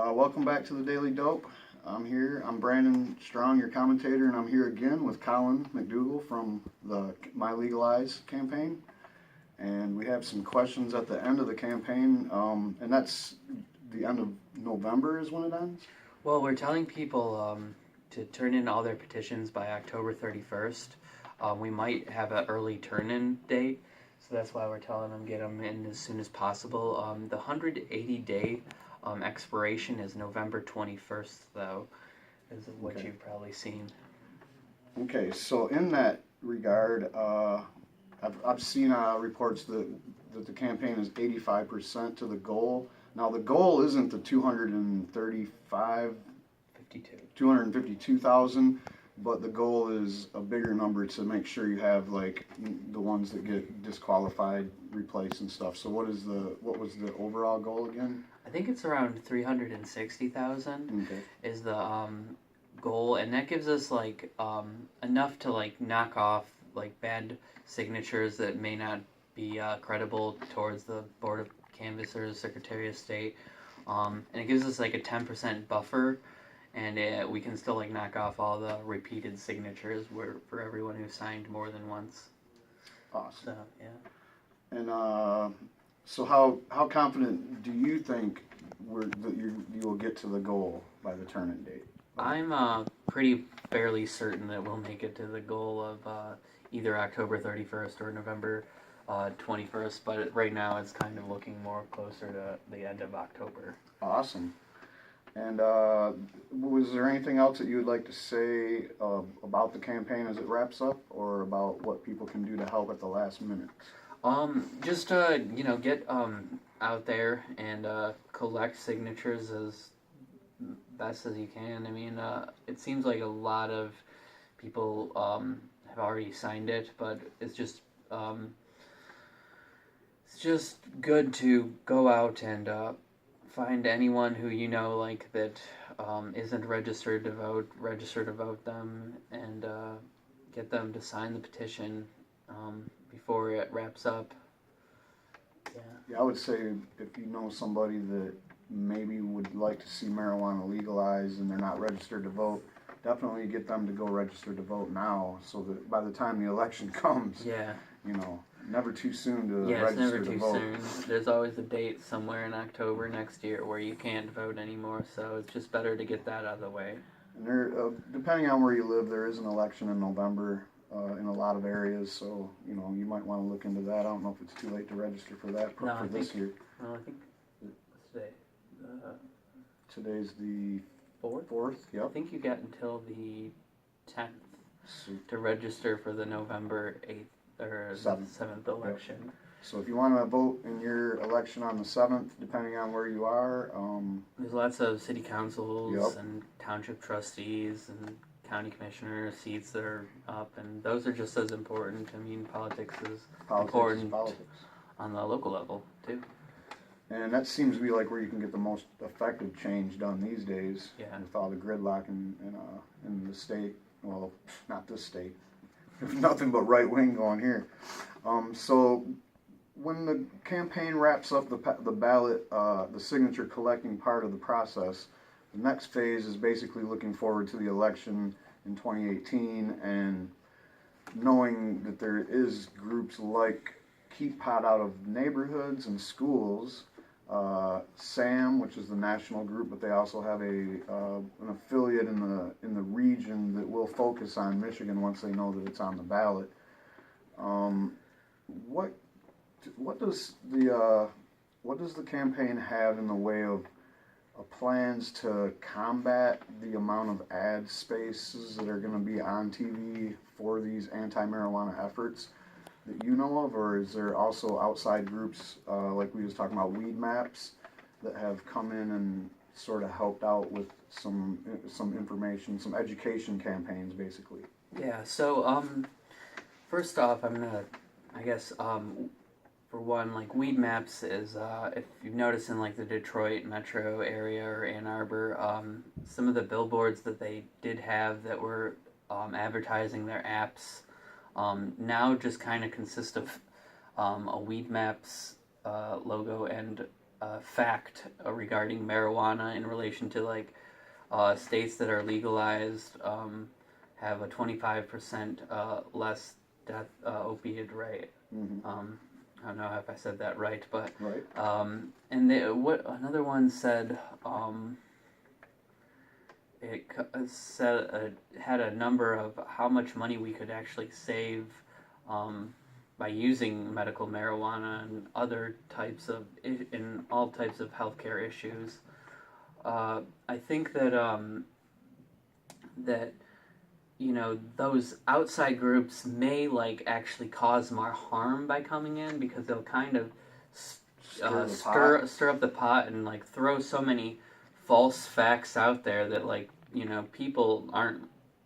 Welcome back to the Daily Dope. I'm Brandon Strong, your commentator, and I'm here again with Colin McDougall from the MiLegalize campaign. And we have some questions at the end of the campaign, and that's the end of November is when it ends? Well, we're telling people to turn in all their petitions by October 31st. We might have an early turn-in date, so that's why we're telling them get them in as soon as possible. The 180-day expiration is November 21st, though, is what you've probably seen. Okay, so in that regard, I've seen reports that the campaign is 85% to the goal. Now the goal isn't the 252,000, but the goal is a bigger number to make sure you have like the ones that get disqualified, replaced and stuff. So what was the overall goal again? I think it's around 360,000 is the goal, and that gives us like enough to like knock off like bad signatures that may not be credible towards the Board of Canvassers, Secretary of State, and it gives us like a 10% buffer, and we can still like knock off all the repeated signatures for everyone who signed more than once. Awesome. So, yeah. And so how confident do you think you will get to the goal by the turn-in date? I'm pretty fairly certain that we'll make it to the goal of either October 31st or November 21st, but right now it's kind of looking more closer to the end of October. Awesome. And was there anything else that you would like to say about the campaign as it wraps up, or about what people can do to help at the last minute? Just get out there and collect signatures as best as you can. I mean, it seems like a lot of people have already signed it, but it's just good to go out and find anyone who you know like that isn't register to vote them, and get them to sign the petition before it wraps up. Yeah, I would say if you know somebody that maybe would like to see marijuana legalized and they're not registered to vote, definitely get them to go register to vote now, so that by the time the election comes, never too soon to register to vote. Yeah, it's never too soon. There's always a date somewhere in October next year where you can't vote anymore, so it's just better to get that out of the way. And there, depending on where you live, there is an election in November in a lot of areas, so you might want to look into that. I don't know if it's too late to register for that this year. No, I think what's today? Today's the 4th. Yep. I think you got until the 10th to register for the November 8th or 7th election. So if you want to vote in your election on the 7th, depending on where you are, there's lots of city councils and township trustees and county commissioner seats that are up, and those are just as important. I mean, politics is important on the local level too. And that seems to be like where you can get the most effective change done these days. Yeah. With all the gridlock in the state. Well, not this state. Nothing but right wing going here. So when the campaign wraps up the ballot, the signature collecting part of the process, the next phase is basically looking forward to the election in 2018 and knowing that there is groups like Keep Pot Out of Neighborhoods and Schools, SAM, which is the national group, but they also have an affiliate in the region that will focus on Michigan once they know that it's on the ballot. What does the campaign have in the way of plans to combat the amount of ad spaces that are going to be on TV for these anti-marijuana efforts that you know of, or is there also outside groups like we was talking about Weed Maps that have come in and sort of helped out with some information, some education campaigns, basically? Yeah. So first off, for one, like Weed Maps is, if you've noticed in like the Detroit metro area or Ann Arbor, some of the billboards that they did have that were advertising their apps now just kind of consist of a Weed Maps logo and fact regarding marijuana in relation to like states that are legalized have a 25% less death opiate rate. I don't know if I said that right, but Right. and what another one said. It said had a number of how much money we could actually save by using medical marijuana and other types of in all types of healthcare issues. I think that that those outside groups may like actually cause more harm by coming in because they'll kind of stir up the pot and like throw so many false facts out there that like people aren't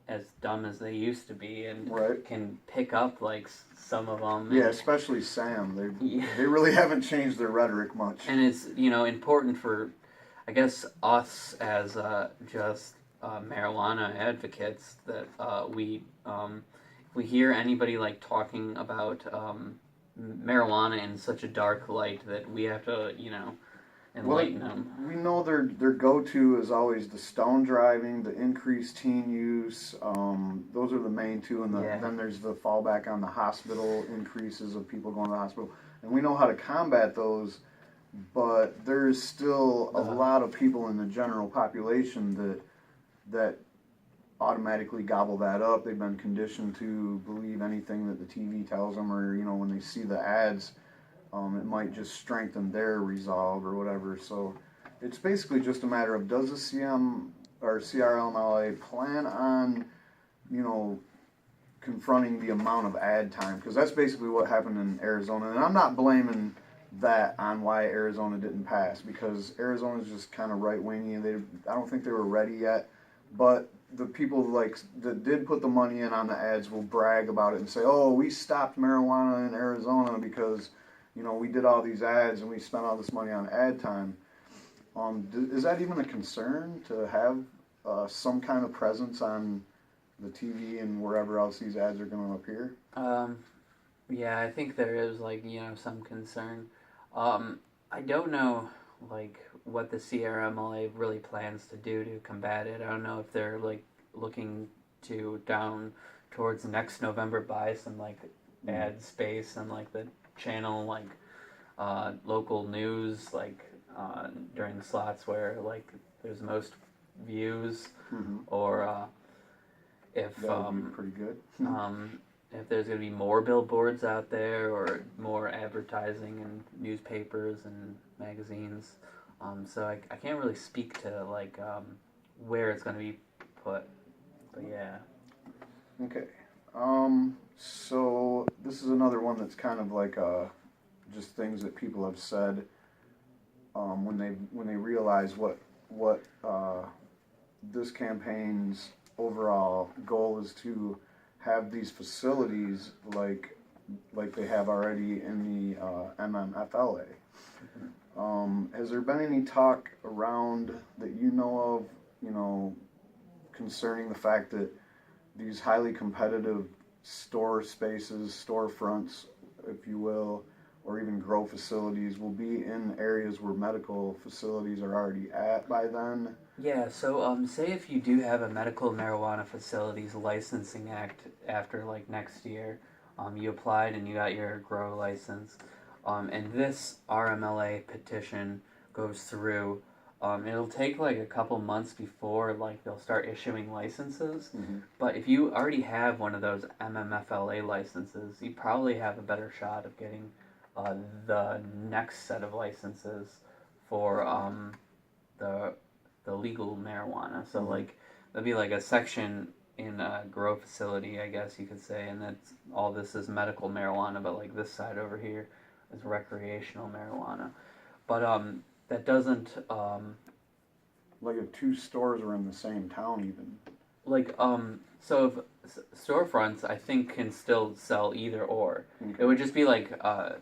as dumb as they used to be and can pick up like some of them. Yeah, especially Sam. They really haven't changed their rhetoric much. And it's important for, I guess, us as just marijuana advocates that if we hear anybody like talking about marijuana in such a dark light that we have to enlighten them. We know their go-to is always the stone driving, the increased teen use. Those are the main two, and then there's the fallback on the hospital increases of people going to the hospital. And we know how to combat those, but there's still a lot of people in the general population that automatically gobble that up. They've been conditioned to believe anything that the TV tells them, or when they see the ads. It might just strengthen their resolve or whatever. So it's basically just a matter of, does the CRLMLA plan on, confronting the amount of ad time? Because that's basically what happened in Arizona. And I'm not blaming that on why Arizona didn't pass, because Arizona's just kind of right-wingy and I don't think they were ready yet. But the people that did put the money in on the ads will brag about it and say, oh, we stopped marijuana in Arizona because we did all these ads and we spent all this money on ad time. Is that even a concern to have some kind of presence on the TV and wherever else these ads are going to appear? Yeah, I think there is some concern. I don't know what the CRMLA really plans to do to combat it. I don't know if they're looking to down towards next November buy some ad space and the channel local news during the slots where there's most views, or if that would be pretty good. If there's going to be more billboards out there or more advertising in newspapers and magazines. So I can't really speak to where it's going to be put, but yeah. Okay. So this is another one that's kind of just things that people have said when they realize what this campaign's overall goal is to have these facilities like they have already in the MMFLA. Has there been any talk around that you know of, concerning the fact that these highly competitive store spaces, storefronts, if you will, or even grow facilities will be in areas where medical facilities are already at by then? Yeah, so say if you do have a medical marijuana facilities licensing act after next year, you applied and you got your grow license, and this RMLA petition goes through, it'll take a couple months before they'll start issuing licenses. But if you already have one of those MMFLA licenses, you probably have a better shot of getting the next set of licenses for the legal marijuana. So there'll be a section in a grow facility, I guess you could say, and that's all this is medical marijuana, but this side over here is recreational marijuana. But that doesn't if two stores are in the same town even. So if storefronts I think can still sell either or. It would just be a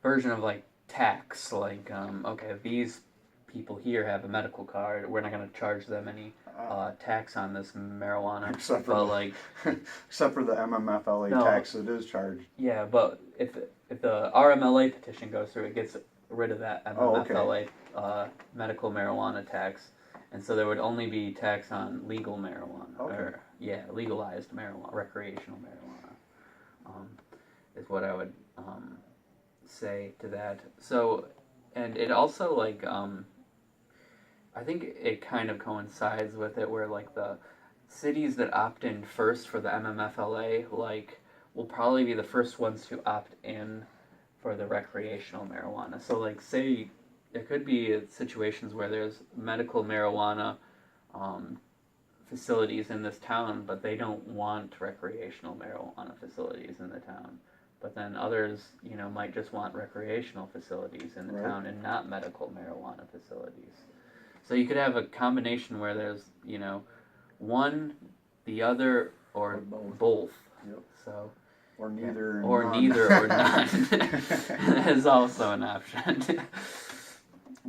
version of tax, okay, if these people here have a medical card, we're not going to charge them any tax on this marijuana. Except for the MMFLA tax that is charged. Yeah, but if the RMLA petition goes through, it gets rid of that Oh, okay. MMFLA medical marijuana tax, and so there would only be tax on legal marijuana, Okay. or legalized marijuana, recreational marijuana, is what I would say to that. So, and it also like I think it kind of coincides with it where like the cities that opt in first for the MMFLA like will probably be the first ones to opt in for the recreational marijuana. So like say there could be situations where there's medical marijuana facilities in this town, but they don't want recreational marijuana facilities in the town. But then others, might just want recreational facilities in the Right. town and not medical marijuana facilities. So you could have a combination where there's, one, the other, or both. Yep. So, Or neither. or none. neither, or none. That is also an option.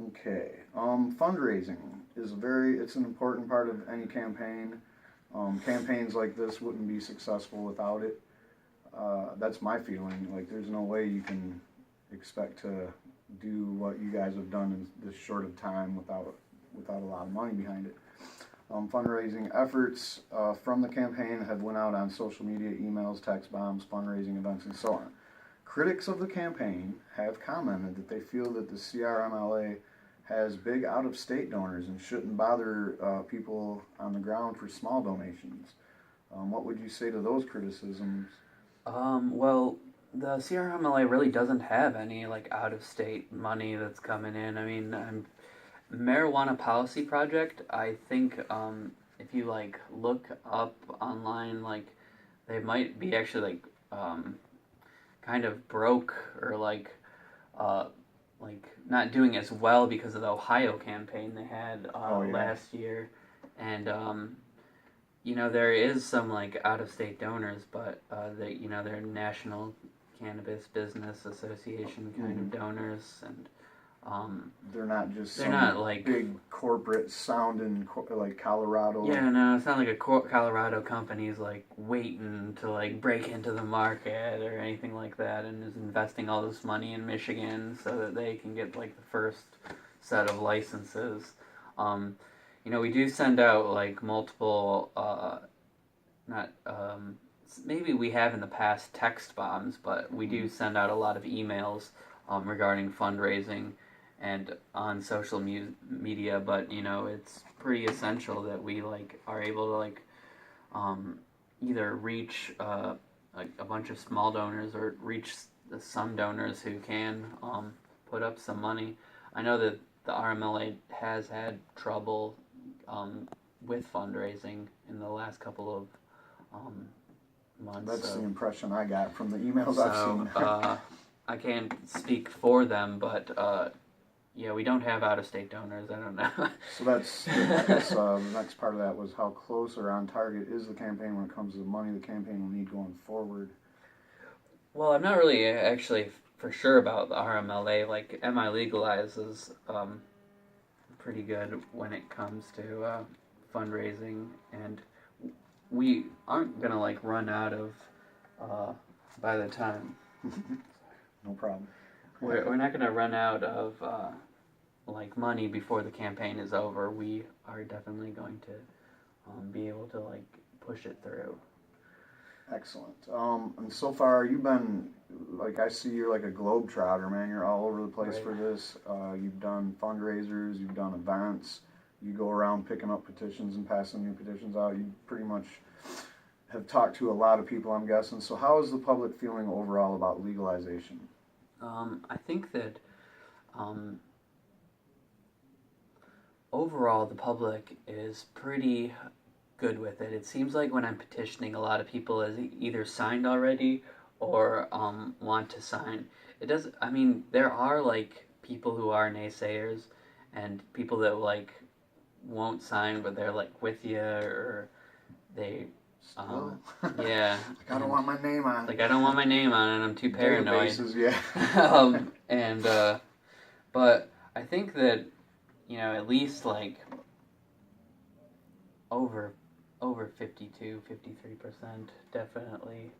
Okay. Fundraising is it's an important part of any campaign. Campaigns like this wouldn't be successful without it. That's my feeling. Like, there's no way you can expect to do what you guys have done in this short of time without a lot of money behind it. Fundraising efforts from the campaign have went out on social media, emails, text bombs, fundraising events, and so on. Critics of the campaign have commented that they feel that the CRMLA has big out-of-state donors and shouldn't bother people on the ground for small donations. What would you say to those criticisms? Well, the CRMLA really doesn't have any like out-of-state money that's coming in. I mean, Marijuana Policy Project, I think if you like look up online, like they might be actually kind of broke or like not doing as well because of the Ohio campaign they had last year, and there is some like out of state donors, but they're National Cannabis Business Association kind of donors, and they're not just they're some not like big corporate sounding like Colorado. Yeah, no, it's not like a Colorado company's like waiting to like break into the market or anything like that, and is investing all this money in Michigan so that they can get like the first set of licenses. We do send out like multiple, not maybe we have in the past text bombs, but we do send out a lot of emails regarding fundraising and on social media, but it's pretty essential that we like are able to like either reach like a bunch of small donors or reach some donors who can put up some money. I know that the RMLA has had trouble with fundraising in the last couple of months. That's the impression I got from the emails I've seen. I can't speak for them, but we don't have out-of-state donors. I don't know. So that's, I guess, the next part of that was how close or on target is the campaign when it comes to the money the campaign will need going forward? Well, I'm not really actually for sure about the RMLA. Like, MiLegalize is pretty good when it comes to fundraising, and we aren't gonna like run out of by the time. No problem. We're not gonna run out of like money before the campaign is over. We are definitely going to be able to like push it through. Excellent. And so far, you've been, like, I see you're like a globetrotter, man. You're all over the place Right. for this. You've done fundraisers, you've done events, you go around picking up petitions and passing new petitions out. You pretty much have talked to a lot of people, I'm guessing. So how is the public feeling overall about legalization? I think that overall the public is pretty good with it. It seems like when I'm petitioning, a lot of people has either signed already or want to sign. It does. I mean, there are like people who are naysayers and people that like won't sign, but they're like with you, or they. Yeah. Like, I don't want my name on it. Like, I don't want my name on it. I'm too paranoid. Databases, yeah. But I think that at least like over 52, 53% definitely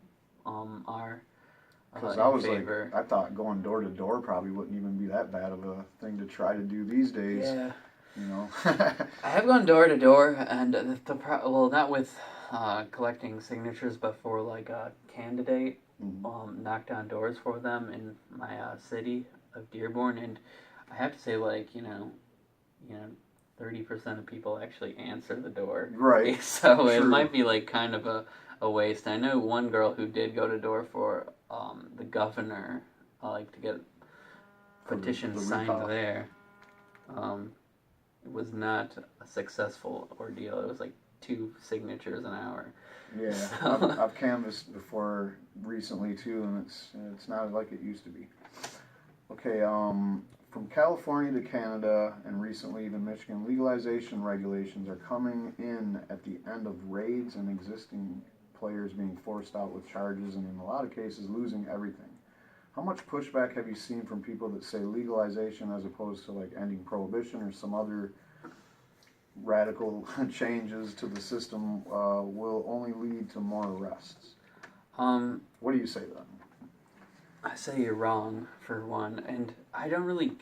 are Because in I was favor. like, I thought going door to door probably wouldn't even be that bad of a thing to try to do these days. Yeah. You know. I have gone door to door, and well, not with collecting signatures, but for like a candidate, knocked on doors for them in my city of Dearborn, and I have to say, like, 30% of people actually answer the door. Right. So True. it might be like kind of a waste. I know one girl who did go to door for the governor, like to get petitions signed recall. there. It was not a successful ordeal. It was like 2 signatures an hour. Yeah, So. I've canvassed before recently too, and it's not like it used to be. Okay, from California to Canada and recently even Michigan, legalization regulations are coming in at the end of raids and existing players being forced out with charges and in a lot of cases losing everything. How much pushback have you seen from people that say legalization as opposed to like ending prohibition or some other radical changes to the system will only lead to more arrests? What do you say to them? I say you're wrong, for one, and I don't really...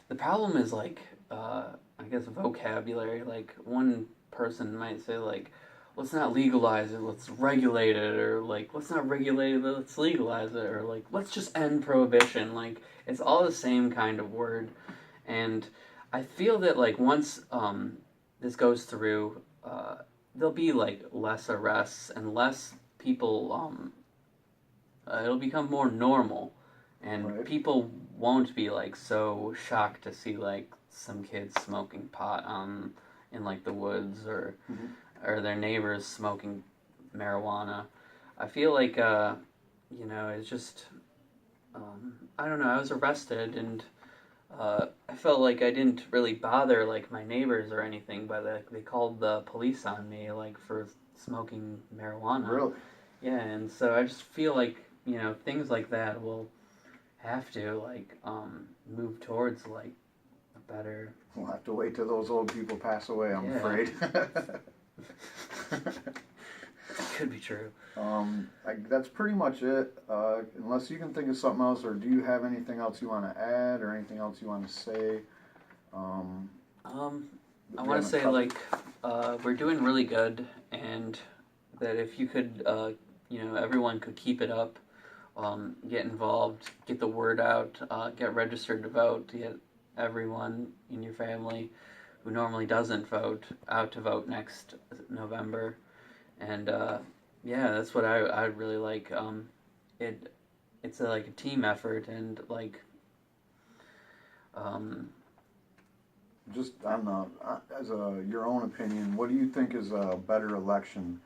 The problem is, like, I guess vocabulary. Like, one person might say, like, let's not legalize it, let's regulate it, or, like, let's not regulate it, let's legalize it, or, like, let's just end prohibition. Like, it's all the same kind of word, and I feel that, like, once this goes through, there'll be, like, less arrests and less people... it'll become more normal, and Right. people won't be like so shocked to see like some kids smoking pot in like the woods or their neighbors smoking marijuana. I feel like it's just I don't know. I was arrested and I felt like I didn't really bother like my neighbors or anything, but they called the police on me like for smoking marijuana. Really? Yeah, and so I just feel like things like that will have to like move towards like a better. We'll have to wait till those old people pass away, I'm afraid. Could be true. That's pretty much it. Unless you can think of something else, or do you have anything else you want to add, or anything else you want to say? I want to say like we're doing really good, and that if you could, everyone could keep it up. Get involved, get the word out, get registered to vote, get everyone in your family who normally doesn't vote out to vote next November. And that's what I really like. It's like a team effort and like just on your own opinion, what do you think is a better election?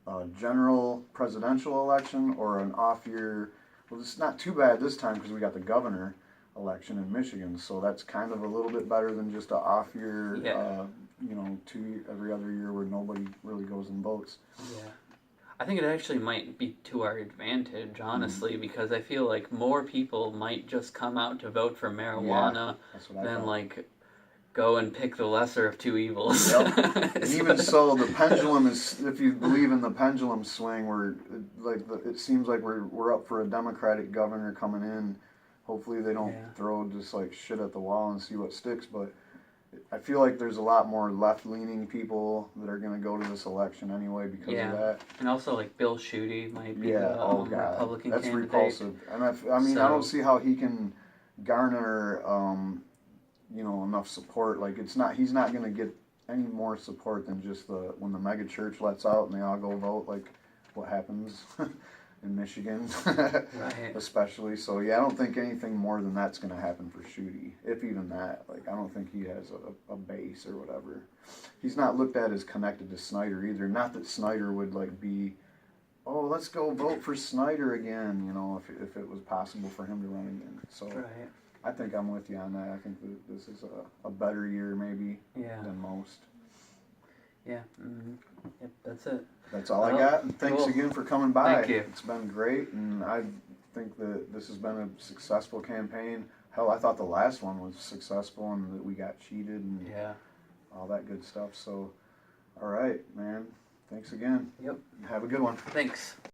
A general presidential election or an off-year? Well, it's not too bad this time because we got the governor election in Michigan, so that's kind of a little bit better than just an off-year, every other year where nobody really goes and votes. Yeah. I think it actually might be to our advantage, honestly, because I feel like more people might just come out to vote for marijuana than like go and pick the lesser of two evils. Yep. And even so, the pendulum is, if you believe in the pendulum swing, it seems like we're up for a Democratic governor coming in. Hopefully they don't throw just like shit at the wall and see what sticks, but I feel like there's a lot more left-leaning people that are going to go to this election anyway because of that. And also like Bill Schuette might be the Republican that's candidate. repulsive. And I don't see how he can garner enough support. Like he's not going to get any more support than just when the mega church lets out and they all go vote, like what happens in Michigan, Right. especially. So I don't think anything more than that's going to happen for Schuette, if even that. Like I don't think he has a base or whatever. He's not looked at as connected to Snyder either. Not that Snyder would like be, oh, let's go vote for Snyder again. If it was possible for him to run again. So. Right. I think I'm with you on that. I think that this is a better year maybe than most. Yeah. Mm-hmm. Yep, that's it. That's all I got. And thanks again for coming by. Thank you. It's been great, and I think that this has been a successful campaign. Hell, I thought the last one was successful and that we got cheated and all that good stuff. So, all right, man. Thanks again. Yep. Have a good one. Thanks.